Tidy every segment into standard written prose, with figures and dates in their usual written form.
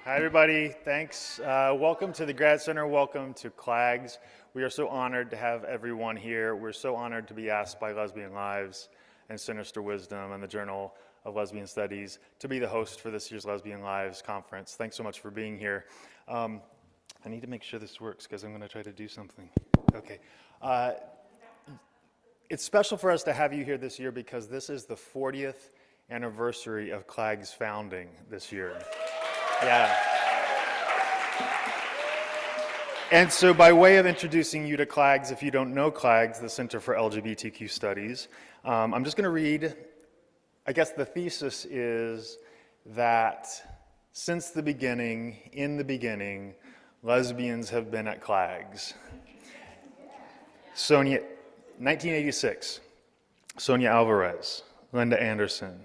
Hi, everybody. Thanks. Welcome to the Grad Center. Welcome to CLAGS. We are so honored to have everyone here. We're so honored to be asked by Lesbian Lives and Sinister Wisdom and the Journal of Lesbian Studies to be the host for this year's Lesbian Lives conference. Thanks so much for being here. I need to make sure this works because I'm going to try to do something. Okay. It's special for us to have you here this year because this is the 40th anniversary of CLAG's founding this year. Yeah. And so by way of introducing you to CLAGS, if you don't know CLAGS, the Center for LGBTQ Studies, I'm just going to read, I guess the thesis is that since the beginning, in the beginning, lesbians have been at CLAGS. 1986, Sonia Alvarez, Linda Anderson,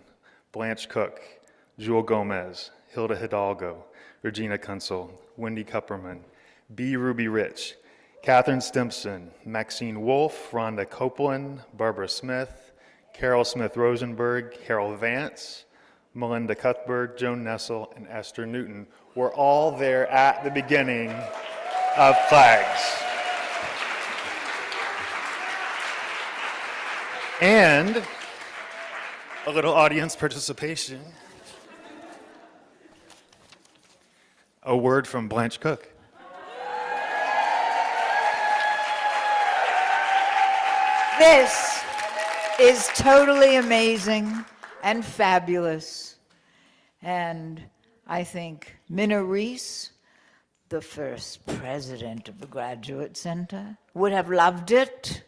Blanche Cook, Jewel Gomez, Hilda Hidalgo, Regina Kunsel, Wendy Kupperman, B. Ruby Rich, Catherine Stimpson, Maxine Wolfe, Rhonda Copeland, Barbara Smith, Carol Smith Rosenberg, Carol Vance, Melinda Cuthbert, Joan Nessel, and Esther Newton were all there at the beginning of CLAGS. And a little audience participation. A word from Blanche Cook. This is totally amazing and fabulous. And I think Minna Reese, the first president of the Graduate Center, would have loved it.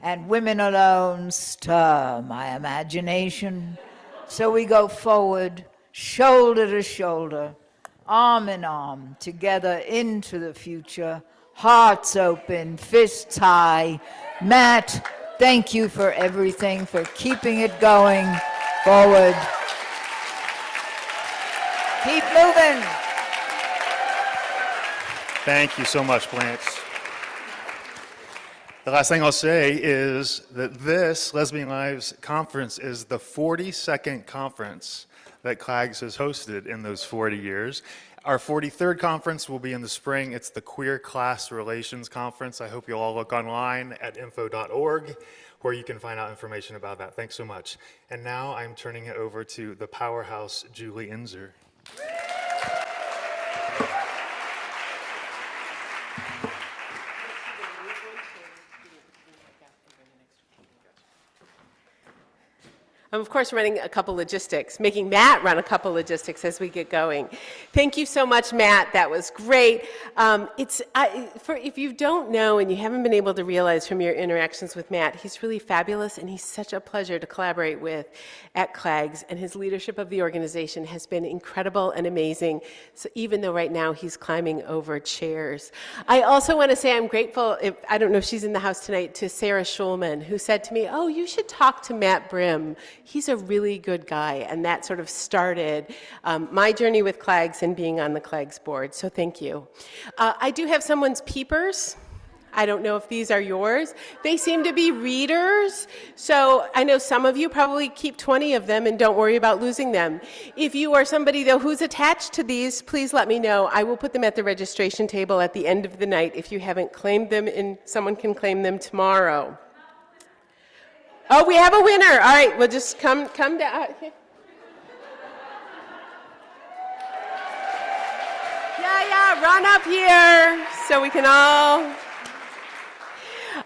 And women alone stir my imagination. So we go forward, shoulder to shoulder, arm in arm, together into the future, hearts open, fists high. Matt, thank you for everything, for keeping it going forward. Keep moving. Thank you so much, Blanche. The last thing I'll say is that this Lesbian Lives conference is the 42nd conference that CLAGS has hosted in those 40 years. Our 43rd conference will be in the spring. It's the Queer Class Relations Conference. I hope you'll all look online at info.org where you can find out information about that. Thanks so much. And now I'm turning it over to the powerhouse, Julie Inzer. I'm, of course, running a couple logistics, making Matt run a couple logistics as we get going. Thank you so much, Matt. That was great. If you don't know and you haven't been able to realize from your interactions with Matt, he's really fabulous and he's such a pleasure to collaborate with at CLAGS, and his leadership of the organization has been incredible and amazing, so even though right now he's climbing over chairs. I also want to say I'm grateful, I don't know if she's in the house tonight, to Sarah Schulman, who said to me, oh, you should talk to Matt Brim. He's a really good guy, and that sort of started my journey with CLAGS and being on the CLAGS board, so thank you. I do have someone's peepers. I don't know if these are yours. They seem to be readers, so I know some of you probably keep 20 of them and don't worry about losing them. If you are somebody, though, who's attached to these, please let me know. I will put them at the registration table at the end of the night if you haven't claimed them, and someone can claim them tomorrow. Oh, we have a winner. All right, we'll just come down. Yeah, run up here so we can all.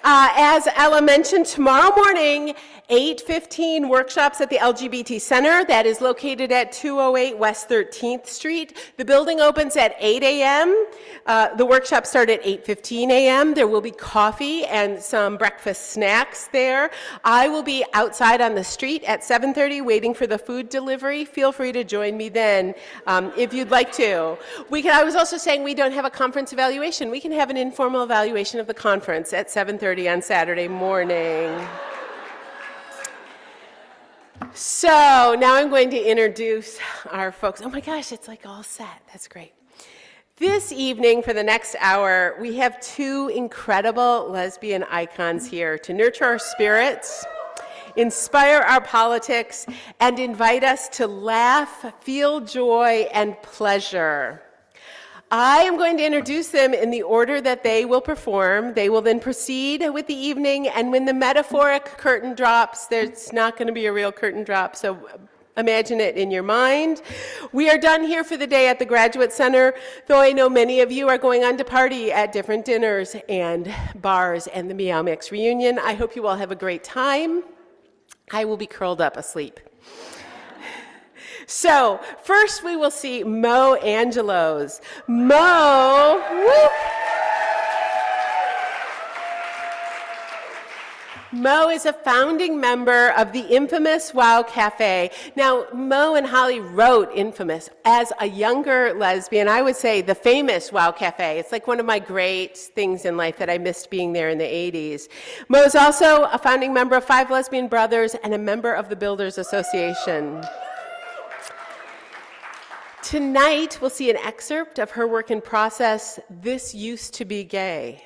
As Ella mentioned, tomorrow morning, 8:15 workshops at the LGBT Center. That is located at 208 West 13th Street. The building opens at 8 a.m. The workshops start at 8:15 a.m. There will be coffee and some breakfast snacks there. I will be outside on the street at 7:30 waiting for the food delivery. Feel free to join me then if you'd like to. I was also saying we don't have a conference evaluation. We can have an informal evaluation of the conference at 7:30 on Saturday morning. So now I'm going to introduce our folks. Oh my gosh, it's like all set. That's great. This evening, for the next hour, we have two incredible lesbian icons here to nurture our spirits, inspire our politics, and invite us to laugh, feel joy, and pleasure. I am going to introduce them in the order that they will perform. They will then proceed with the evening, and when the metaphoric curtain drops, there's not going to be a real curtain drop, so imagine it in your mind. We are done here for the day at the Graduate Center, though I know many of you are going on to party at different dinners and bars and the Meow Mix reunion. I hope you all have a great time. I will be curled up asleep. So, first we will see Mo Angelos. Mo, whoop. Mo is a founding member of the infamous Wow Cafe. Now, Mo and Holly wrote Infamous. As a younger lesbian, I would say the famous Wow Cafe. It's like one of my great things in life that I missed being there in the 80s. Mo is also a founding member of Five Lesbian Brothers and a member of the Builders Association. Tonight, we'll see an excerpt of her work in process, This Used to Be Gay,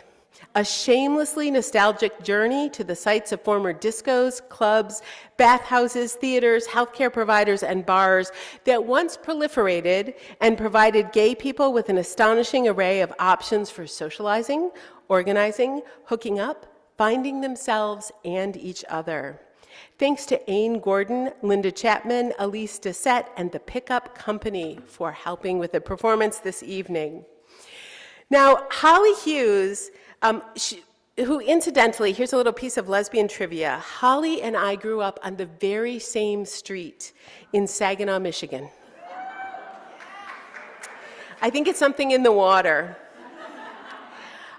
a shamelessly nostalgic journey to the sites of former discos, clubs, bathhouses, theaters, healthcare providers, and bars that once proliferated and provided gay people with an astonishing array of options for socializing, organizing, hooking up, finding themselves and each other. Thanks to Aine Gordon, Linda Chapman, Elise Dessette, and the Pickup Company for helping with the performance this evening. Now, Holly Hughes, who incidentally, here's a little piece of lesbian trivia. Holly and I grew up on the very same street in Saginaw, Michigan. I think it's something in the water.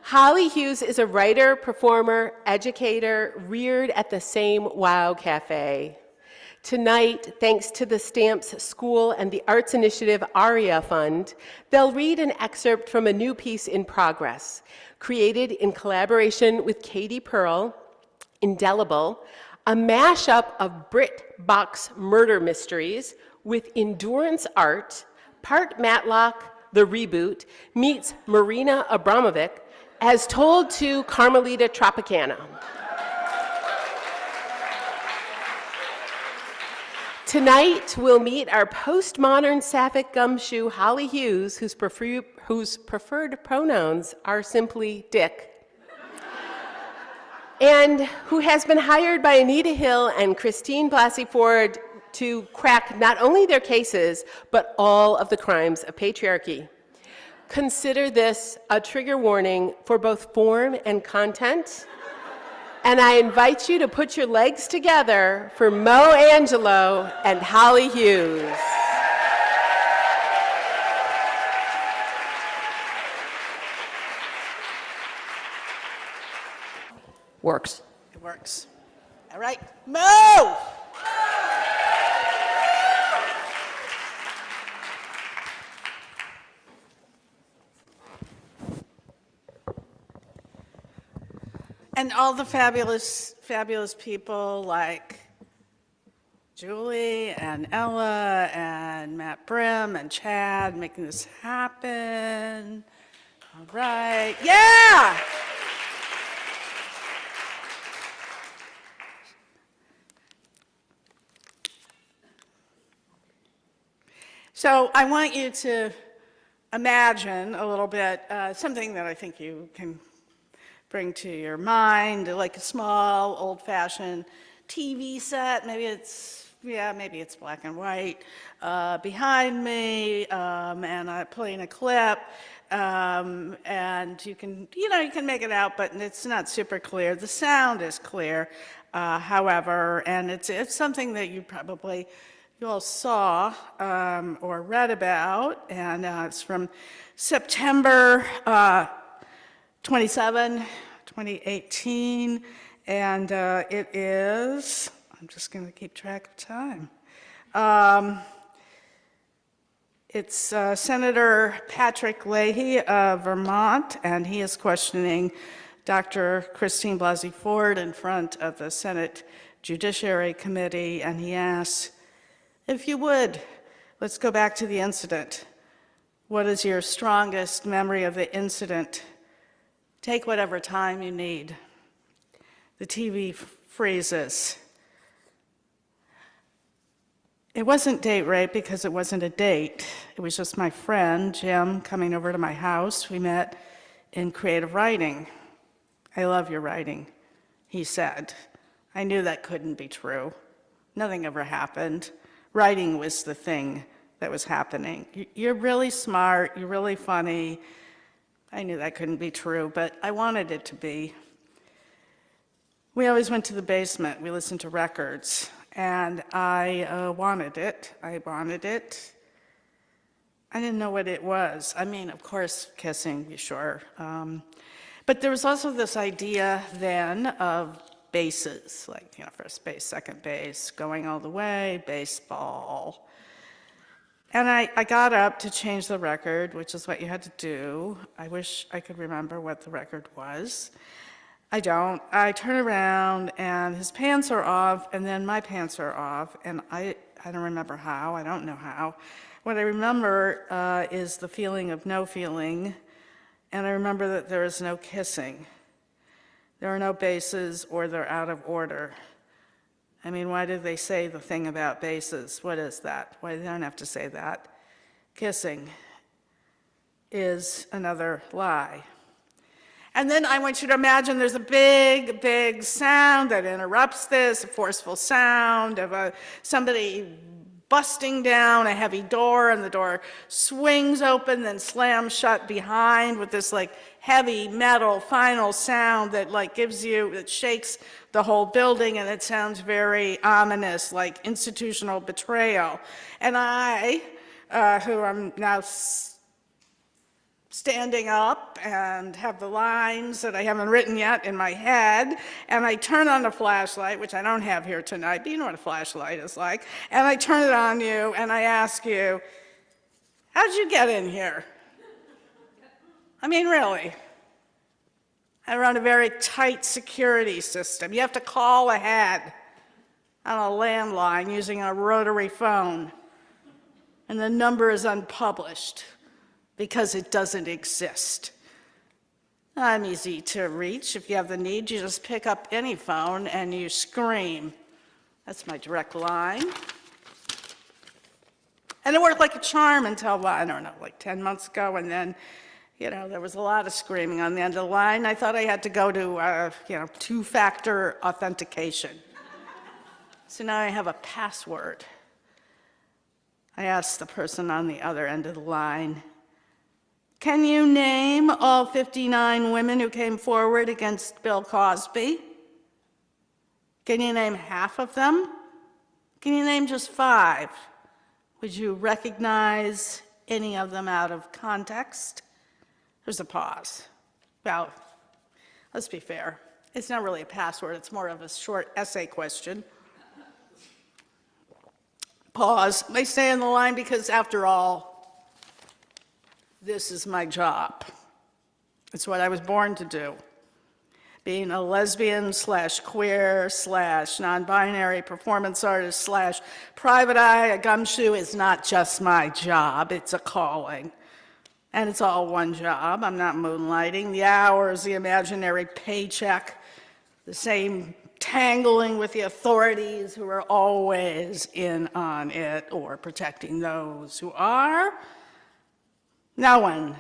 Holly Hughes is a writer, performer, educator, reared at the same Wow Cafe. Tonight, thanks to the Stamps School and the Arts Initiative ARIA Fund, they'll read an excerpt from a new piece in progress, created in collaboration with Katie Pearl, Indelible, a mashup of Brit box murder mysteries with endurance art, part Matlock, the reboot, meets Marina Abramovic, as told to Carmelita Tropicana. Tonight, we'll meet our postmodern sapphic gumshoe, Holly Hughes, whose preferred pronouns are simply Dick, and who has been hired by Anita Hill and Christine Blasey Ford to crack not only their cases, but all of the crimes of patriarchy. Consider this a trigger warning for both form and content. And I invite you to put your legs together for Mo Angelo and Holly Hughes. Works. It works. All right, Mo! And all the fabulous, fabulous people like Julie and Ella and Matt Brim and Chad making this happen. All right, yeah! So I want you to imagine a little bit something that I think you can bring to your mind, like a small, old-fashioned TV set. Maybe it's black and white behind me, and I'm playing a clip, and you can make it out, but it's not super clear. The sound is clear, however, and it's something that you all saw or read about, and it's from September 27, 2018, and it is, I'm just going to keep track of time. It's Senator Patrick Leahy of Vermont, and he is questioning Dr. Christine Blasey Ford in front of the Senate Judiciary Committee, and he asks, if you would, let's go back to the incident. What is your strongest memory of the incident? Take whatever time you need. The TV freezes. It wasn't date rape because it wasn't a date. It was just my friend, Jim, coming over to my house. We met in creative writing. "I love your writing," he said. I knew that couldn't be true. Nothing ever happened. Writing was the thing that was happening. "You're really smart, you're really funny." I knew that couldn't be true, but I wanted it to be. We always went to the basement. We listened to records, and I wanted it. I wanted it. I didn't know what it was. I mean, of course, kissing, sure. But there was also this idea then of bases, like, first base, second base, going all the way, baseball. And I got up to change the record, which is what you had to do. I wish I could remember what the record was. I don't. I turn around, and his pants are off, and then my pants are off, and I don't remember how. I don't know how. What I remember is the feeling of no feeling, and I remember that there is no kissing. There are no bases, or they're out of order. I mean, why did they say the thing about bases? What is that? Why they don't have to say that? Kissing is another lie. And then I want you to imagine there's a big, big sound that interrupts this, a forceful sound of somebody busting down a heavy door, and the door swings open, then slams shut behind with this like heavy metal final sound that that shakes the whole building, and it sounds very ominous, like institutional betrayal. And I, who I'm now standing up and have the lines that I haven't written yet in my head, and I turn on the flashlight, which I don't have here tonight, but you know what a flashlight is like, and I turn it on you, and I ask you, how'd you get in here? I mean, really. I run a very tight security system. You have to call ahead on a landline using a rotary phone, and the number is unpublished because it doesn't exist. I'm easy to reach. If you have the need, you just pick up any phone and you scream. That's my direct line. And it worked like a charm until, I don't know, like 10 months ago, and then, there was a lot of screaming on the end of the line. I thought I had to go to, two-factor authentication. So now I have a password. I asked the person on the other end of the line, "Can you name all 59 women who came forward against Bill Cosby? Can you name half of them? Can you name just 5? Would you recognize any of them out of context?" There's a pause. Well, let's be fair. It's not really a password. It's more of a short essay question. Pause. They stay in the line because, after all, this is my job. It's what I was born to do. Being a lesbian / queer / non-binary performance artist / private eye, a gumshoe is not just my job, it's a calling. And it's all one job. I'm not moonlighting. The hours, the imaginary paycheck, the same tangling with the authorities who are always in on it or protecting those who are. No one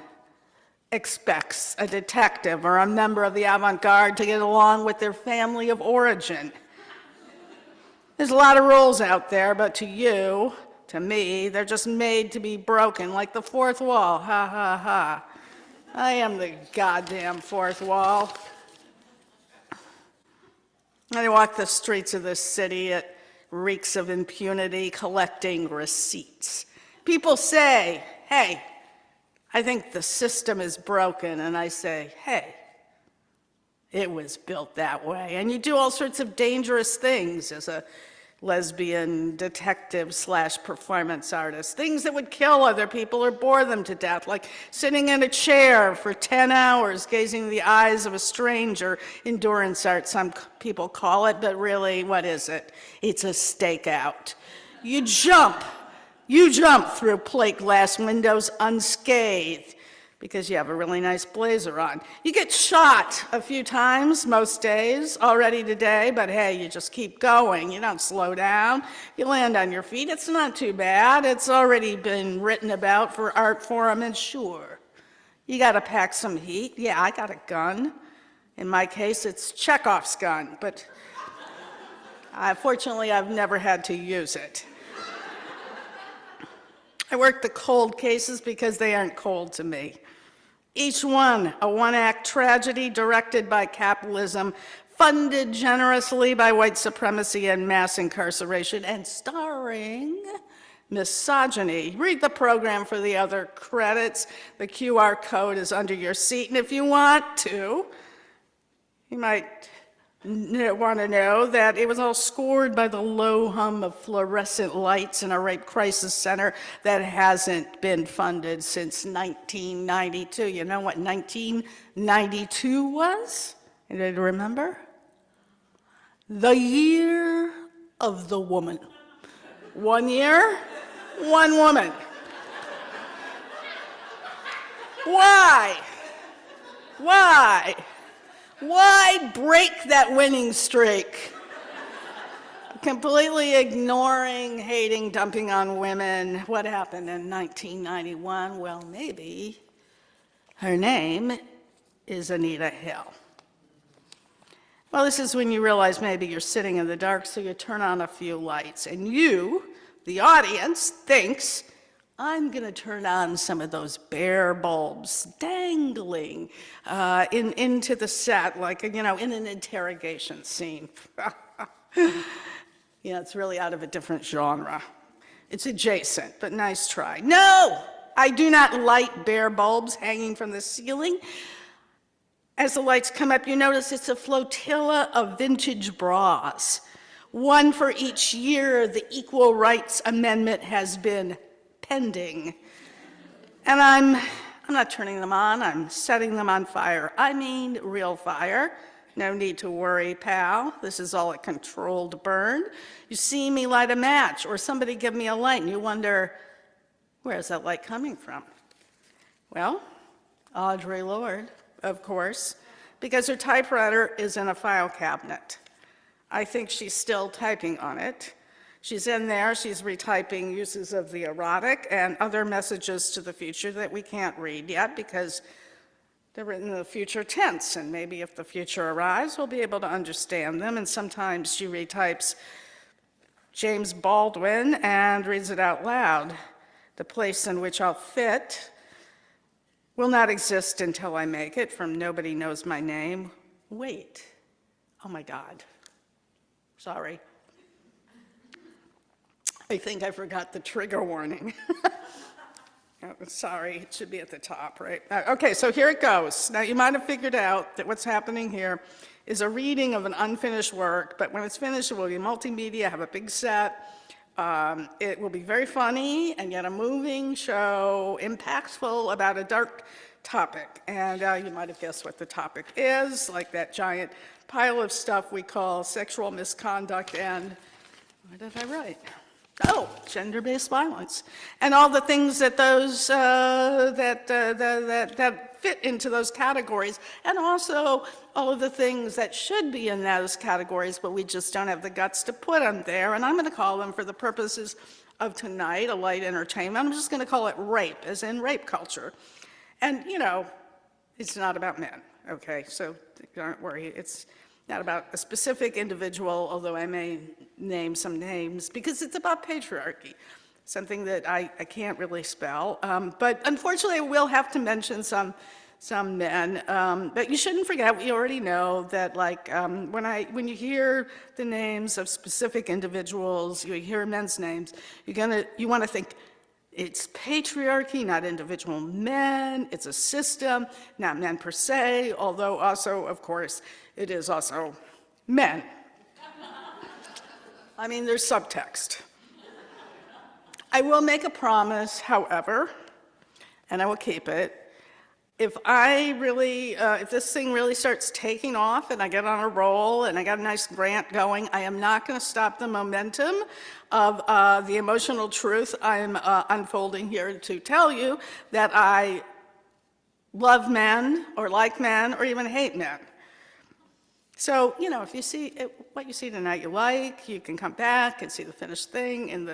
expects a detective or a member of the avant-garde to get along with their family of origin. There's a lot of rules out there, but to you, to me, they're just made to be broken, like the fourth wall. Ha, ha, ha. I am the goddamn fourth wall. I walk the streets of this city. It reeks of impunity, collecting receipts. People say, "Hey, I think the system is broken," and I say, "Hey, it was built that way." And you do all sorts of dangerous things as a lesbian detective / performance artist, things that would kill other people or bore them to death, like sitting in a chair for 10 hours gazing in the eyes of a stranger. Endurance art, some people call it, but really, what is it? It's a stakeout. You jump through plate glass windows unscathed. because you have a really nice blazer on. You get shot a few times most days already today, but hey, you just keep going. You don't slow down. You land on your feet. It's not too bad. It's already been written about for art forum, and sure, you got to pack some heat. Yeah, I got a gun. In my case, it's Chekhov's gun, but fortunately, I've never had to use it. I work the cold cases because they aren't cold to me. Each one a one-act tragedy directed by capitalism, funded generously by white supremacy and mass incarceration, and starring misogyny. Read the program for the other credits. The QR code is under your seat, and if you want to, you might want to know that it was all scored by the low hum of fluorescent lights in a rape crisis center that hasn't been funded since 1992. You know what 1992 was? Anybody remember? The year of the woman. 1 year, 1 woman. Why? Why? Why break that winning streak? Completely ignoring, hating, dumping on women. What happened in 1991? Well, maybe her name is Anita Hill. Well, this is when you realize maybe you're sitting in the dark, so you turn on a few lights, and you, the audience, thinks, I'm going to turn on some of those bare bulbs dangling into the set, like, in an interrogation scene. It's really out of a different genre. It's adjacent, but nice try. No, I do not light bare bulbs hanging from the ceiling. As the lights come up, you notice it's a flotilla of vintage bras. One for each year the Equal Rights Amendment has been pending. And I'm not turning them on, I'm setting them on fire. I mean real fire. No need to worry, pal. This is all a controlled burn. You see me light a match, or somebody give me a light, and you wonder, where's that light coming from? Well, Audre Lorde, of course, because her typewriter is in a file cabinet. I think she's still typing on it. She's in there, she's retyping uses of the erotic and other messages to the future that we can't read yet because they're written in the future tense, and maybe if the future arrives, we'll be able to understand them. And sometimes she retypes James Baldwin and reads it out loud. The place in which I'll fit will not exist until I make it, from Nobody Knows My Name. Wait, oh my God, sorry. I think I forgot the trigger warning. Oh, sorry, it should be at the top, right? Okay, so here it goes. Now, you might have figured out that what's happening here is a reading of an unfinished work, but when it's finished, it will be multimedia, have a big set. It will be very funny and yet a moving show, impactful about a dark topic. And you might have guessed what the topic is, like that giant pile of stuff we call sexual misconduct and, what did I write? Oh, gender-based violence, and all the things that those that fit into those categories, and also all of the things that should be in those categories, but we just don't have the guts to put them there. And I'm going to call them, for the purposes of tonight, a light entertainment. I'm just going to call it rape, as in rape culture. And it's not about men. Okay, so don't worry. It's not about a specific individual, although I may name some names, because it's about patriarchy, something that I can't really spell. But unfortunately, I will have to mention some men. But you shouldn't forget, we already know that, like, when you hear the names of specific individuals, you hear men's names, you want to think, it's patriarchy, not individual men. It's a system, not men per se, although also, of course, it is also men. I mean, there's subtext. I will make a promise, however, and I will keep it. If this thing really starts taking off and I get on a roll and I got a nice grant going, I am not going to stop the momentum of the emotional truth I'm unfolding here to tell you that I love men or like men or even hate men. So, if you see what you see tonight you like, you can come back and see the finished thing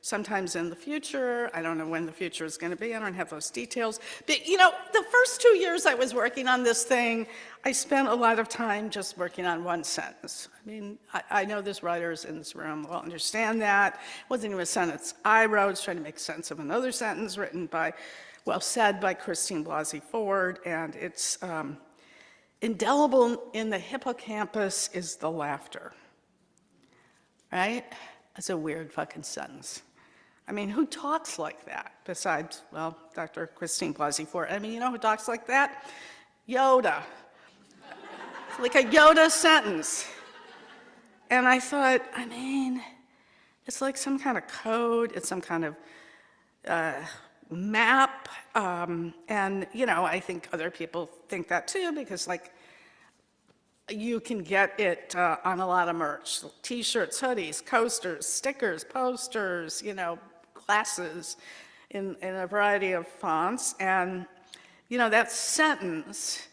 sometimes in the future. I don't know when the future is going to be. I don't have those details. But, the first 2 years I was working on this thing, I spent a lot of time just working on one sentence. I mean, I know there's writers in this room will understand that. It wasn't even a sentence I wrote. I was trying to make sense of another sentence said by Christine Blasey Ford, and it's indelible in the hippocampus is the laughter, right? That's a weird fucking sentence. I mean, who talks like that besides, Dr. Christine Blasey Ford? I mean, who talks like that? Yoda. It's like a Yoda sentence. And I thought, it's like some kind of code, it's some kind of map, and, I think other people think that too, because, you can get it on a lot of merch. T-shirts, hoodies, coasters, stickers, posters, glasses in a variety of fonts. And, that sentence,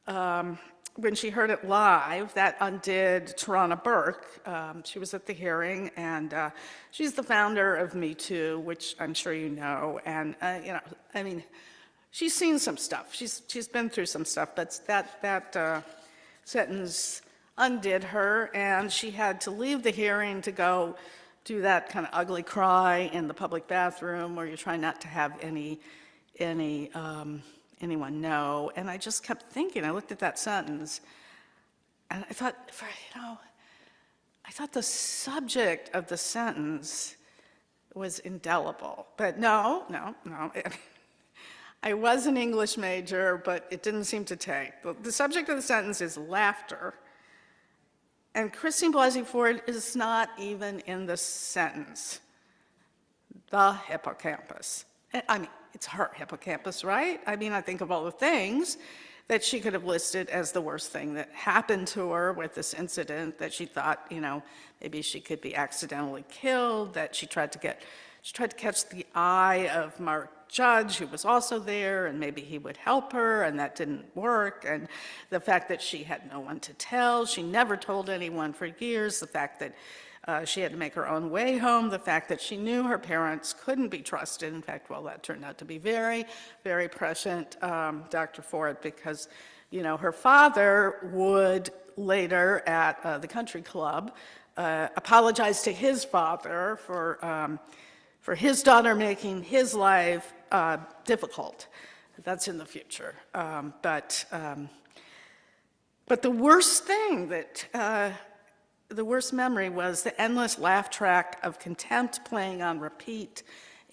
when she heard it live, that undid Tarana Burke. She was at the hearing, and she's the founder of Me Too, which I'm sure you know. And, she's seen some stuff. She's been through some stuff, but that sentence undid her, and she had to leave the hearing to go do that kind of ugly cry in the public bathroom where you're trying not to have anyone know. And I just kept thinking, I looked at that sentence, and I thought, I thought the subject of the sentence was indelible. But no. I was an English major, but it didn't seem to take. The subject of the sentence is laughter. And Christine Blasey Ford is not even in the sentence. The hippocampus. It's her hippocampus, right? I think of all the things that she could have listed as the worst thing that happened to her with this incident, that she thought, maybe she could be accidentally killed, that she tried to catch the eye of Mark Judge, who was also there, and maybe he would help her, and that didn't work. And the fact that she had no one to tell, she never told anyone for years, the fact that she had to make her own way home, the fact that she knew her parents couldn't be trusted. In fact, that turned out to be very, very prescient, Dr. Ford, because, her father would later at the country club apologize to his father for his daughter making his life difficult. That's in the future. But the worst thing the worst memory was the endless laugh track of contempt playing on repeat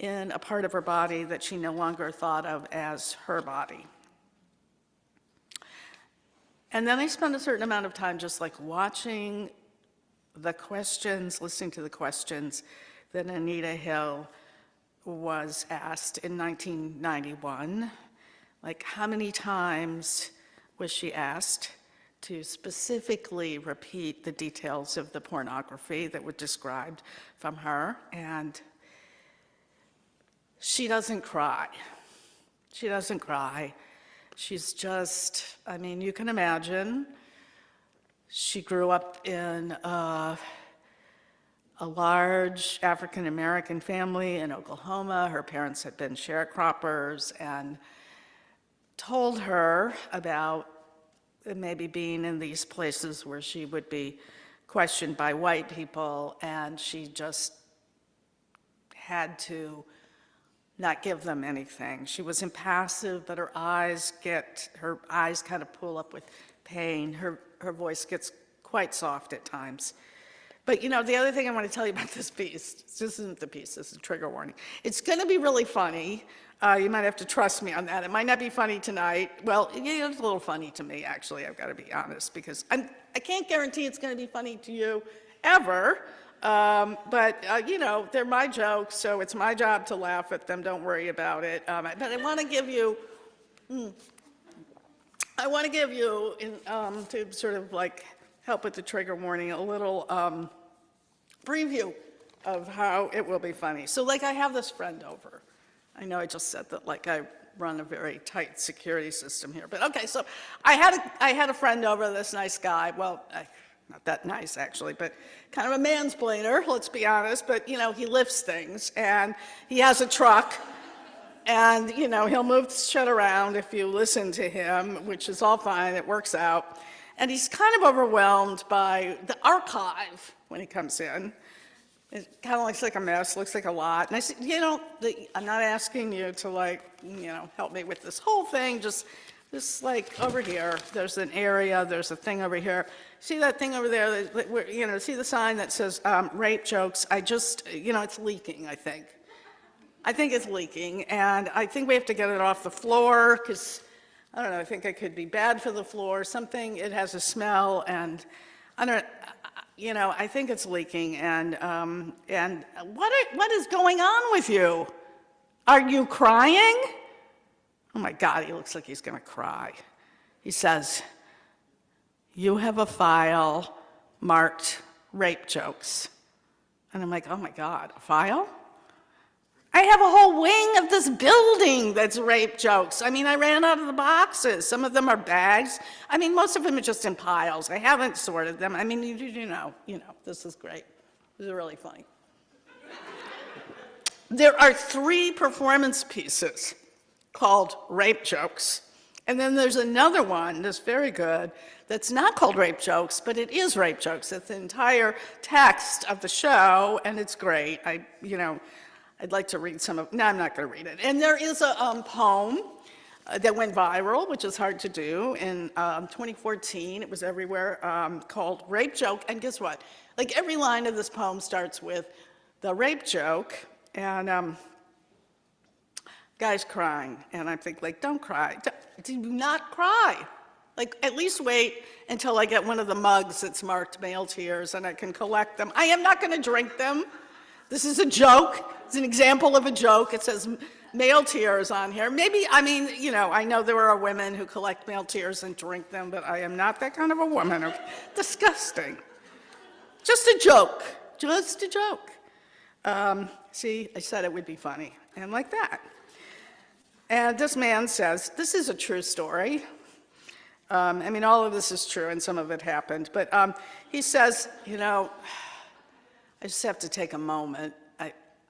in a part of her body that she no longer thought of as her body. And then I spent a certain amount of time just watching the questions, listening to the questions that Anita Hill was asked in 1991. How many times was she asked to specifically repeat the details of the pornography that were described from her? And she doesn't cry. She doesn't cry. She's just, you can imagine, she grew up in a large African-American family in Oklahoma. Her parents had been sharecroppers and told her about maybe being in these places where she would be questioned by white people, and she just had to not give them anything. She was impassive, but her eyes kind of pull up with pain. Her voice gets quite soft at times. But the other thing I want to tell you about this piece, this isn't the piece, this is a trigger warning. It's going to be really funny. You might have to trust me on that. It might not be funny tonight. Well, it's a little funny to me, actually, I've got to be honest, because I can't guarantee it's going to be funny to you ever. But they're my jokes, so it's my job to laugh at them. Don't worry about it. But I want to give you, to sort of help with the trigger warning, a little preview of how it will be funny. So I have this friend over. I know I just said that like I run a very tight security system here, but okay, so I had a friend over, this nice guy, well, not that nice actually, but kind of a mansplainer, let's be honest, but you know, he lifts things and he has a truck and you know, he'll move shit around if you listen to him, which is all fine, it works out. And he's kind of overwhelmed by the archive when he comes in. It kind of looks like a mess, looks like a lot. And I said, you know, I'm not asking you to like, you know, help me with this whole thing, just like over here, there's an area, there's a thing over here. See that thing over there, you know, see the sign that says rape jokes? You know, it's leaking, I think. I think it's leaking, and I think we have to get it off the floor, because, I don't know, I think it could be bad for the floor, something, it has a smell, and I don't, you know, I think it's leaking, and what is going on with you? Are you crying? Oh my God, he looks like he's gonna cry. He says, you have a file marked rape jokes. And I'm like, oh my God, a file? I have a whole wing of this building that's rape jokes. I mean, I ran out of the boxes. Some of them are bags. I mean, most of them are just in piles. I haven't sorted them. I mean, you know, this is great. This is really funny. There are 3 performance pieces called rape jokes. And then there's another one that's very good that's not called rape jokes, but it is rape jokes. It's the entire text of the show, and it's great. I'd like to read some of, no, I'm not going to read it. And there is a poem that went viral, which is hard to do, in 2014. It was everywhere, called Rape Joke. And guess what? Like every line of this poem starts with the rape joke, and guy's crying. And I think, like, don't cry. Do not cry. Like, at least wait until I get one of the mugs that's marked male tears and I can collect them. I am not going to drink them. This is a joke. It's an example of a joke. It says male tears on here. Maybe, I mean, you know, I know there are women who collect male tears and drink them, but I am not that kind of a woman. Okay? Disgusting. Just a joke. Just a joke. See, I said it would be funny. And like that. And this man says, this is a true story. I mean, all of this is true, and some of it happened. But he says, you know, I just have to take a moment.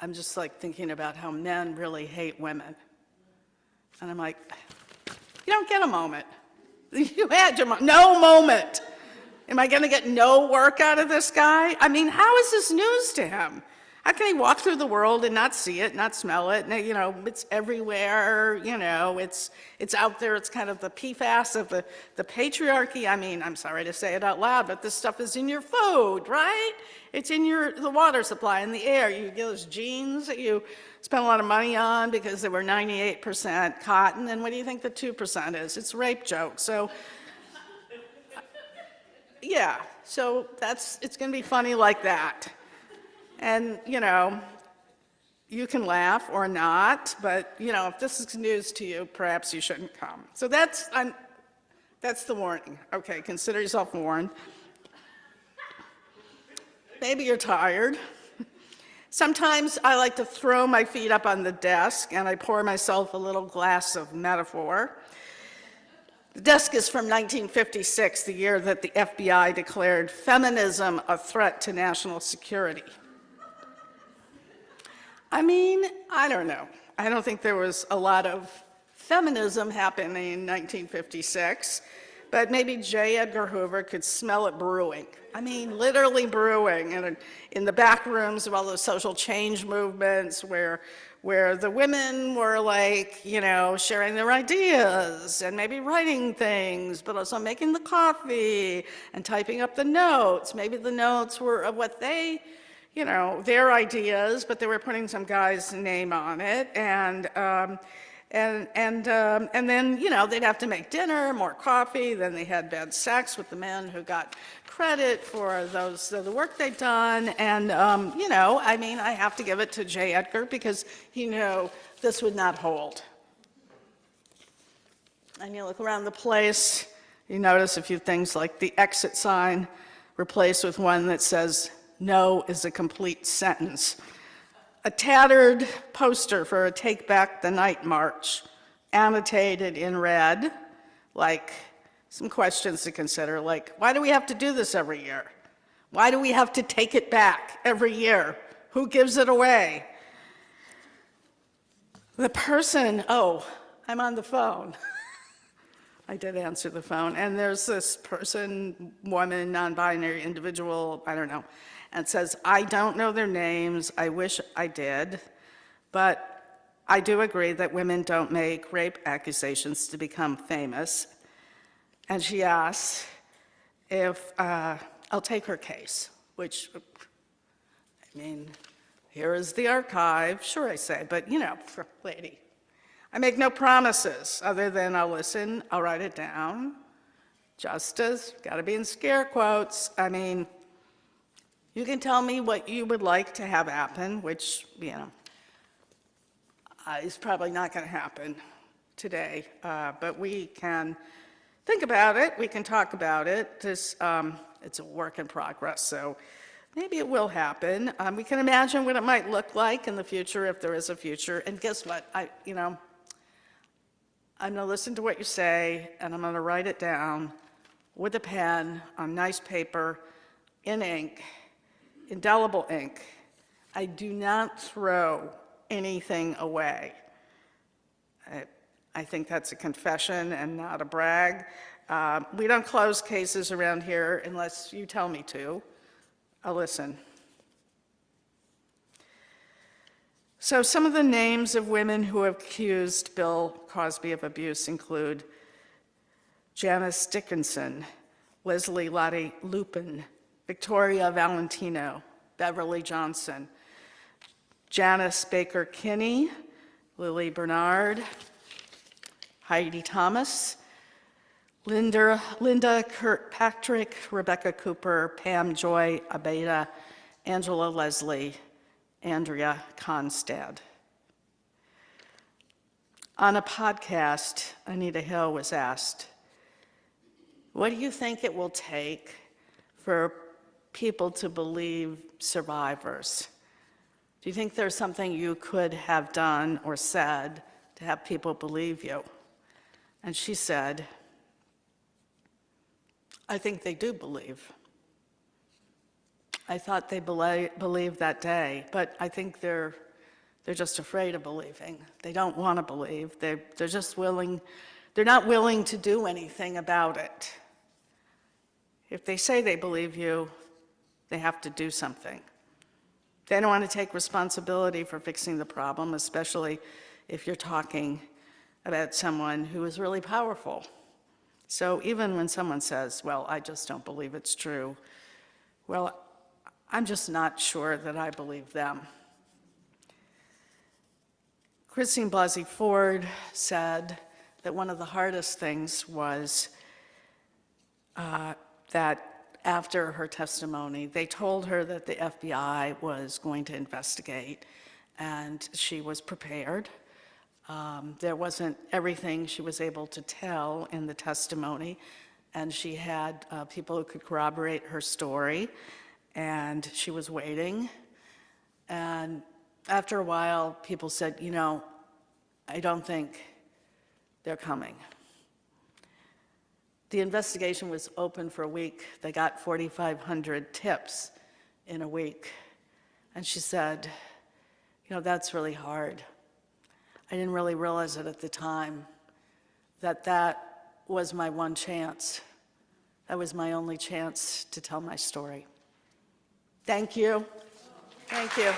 I'm just like thinking about how men really hate women. And I'm like, you don't get a moment. You had your no moment. Am I going to get no work out of this guy? I mean, how is this news to him? How can he walk through the world and not see it, not smell it? And, you know, it's everywhere, you know, it's out there. It's kind of the PFAS of the patriarchy. I mean, I'm sorry to say it out loud, but this stuff is in your food, right? It's in the water supply, in the air. You get those jeans that you spent a lot of money on because they were 98% cotton. And what do you think the 2% is? It's rape jokes. So, yeah, so it's going to be funny like that. And, you know, you can laugh or not, but, you know, if this is news to you, perhaps you shouldn't come. So that's the warning. Okay, consider yourself warned. Maybe you're tired. Sometimes I like to throw my feet up on the desk and I pour myself a little glass of metaphor. The desk is from 1956, the year that the FBI declared feminism a threat to national security. I mean, I don't know. I don't think there was a lot of feminism happening in 1956, but maybe J. Edgar Hoover could smell it brewing. I mean, literally brewing in the back rooms of all those social change movements where the women were like, you know, sharing their ideas and maybe writing things, but also making the coffee and typing up the notes. Maybe the notes were of what they, you know, their ideas, but they were putting some guy's name on it, and then, you know, they'd have to make dinner, more coffee, then they had bad sex with the men who got credit for the work they'd done, and, you know, I mean, I have to give it to J. Edgar because he knew this would not hold. And you look around the place, you notice a few things like the exit sign replaced with one that says, "No is a complete sentence." a tattered poster for a Take Back the Night march, annotated in red, like some questions to consider, like, why do we have to do this every year? Why do we have to take it back every year? Who gives it away? The person, oh, I'm on the phone. I did answer the phone. And there's this person, woman, non-binary individual, I don't know, and says, I don't know their names. I wish I did. But I do agree that women don't make rape accusations to become famous. And she asks if I'll take her case, which, I mean, here is the archive. Sure, I say, but you know, lady, I make no promises other than I'll listen, I'll write it down. Justice, got to be in scare quotes. I mean, you can tell me what you would like to have happen, which, you know, is probably not going to happen today, but we can think about it, we can talk about it. It's a work in progress, so maybe it will happen. We can imagine what it might look like in the future if there is a future, and guess what? I'm going to listen to what you say, and I'm going to write it down with a pen on nice paper, in ink, indelible ink. I do not throw anything away. I think that's a confession and not a brag. We don't close cases around here unless you tell me to. I'll listen. So some of the names of women who have accused Bill Cosby of abuse include Janice Dickinson, Leslie Lottie Lupin, Victoria Valentino, Beverly Johnson, Janice Baker Kinney, Lily Bernard, Heidi Thomas, Linda Kirkpatrick, Rebecca Cooper, Pam Joy Abeda, Angela Leslie, Andrea Constad. On a podcast, Anita Hill was asked, what do you think it will take for people to believe survivors? Do you think there's something you could have done or said to have people believe you? And she said, I think they do believe. I thought they believed that day, but I think they're just afraid of believing. They don't want to believe. They're just willing, they're not willing to do anything about it. If they say they believe you, they have to do something. They don't want to take responsibility for fixing the problem, especially if you're talking about someone who is really powerful. So even when someone says, well, I just don't believe it's true, well, I'm just not sure that I believe them. Christine Blasey Ford said that one of the hardest things was that after her testimony, they told her that the FBI was going to investigate, and she was prepared. There wasn't everything she was able to tell in the testimony, and she had people who could corroborate her story, and she was waiting. And after a while, people said, you know, I don't think they're coming. The investigation was open for a week. They got 4,500 tips in a week. And she said, you know, that's really hard. I didn't really realize it at the time, that was my one chance. That was my only chance to tell my story. Thank you. Thank you.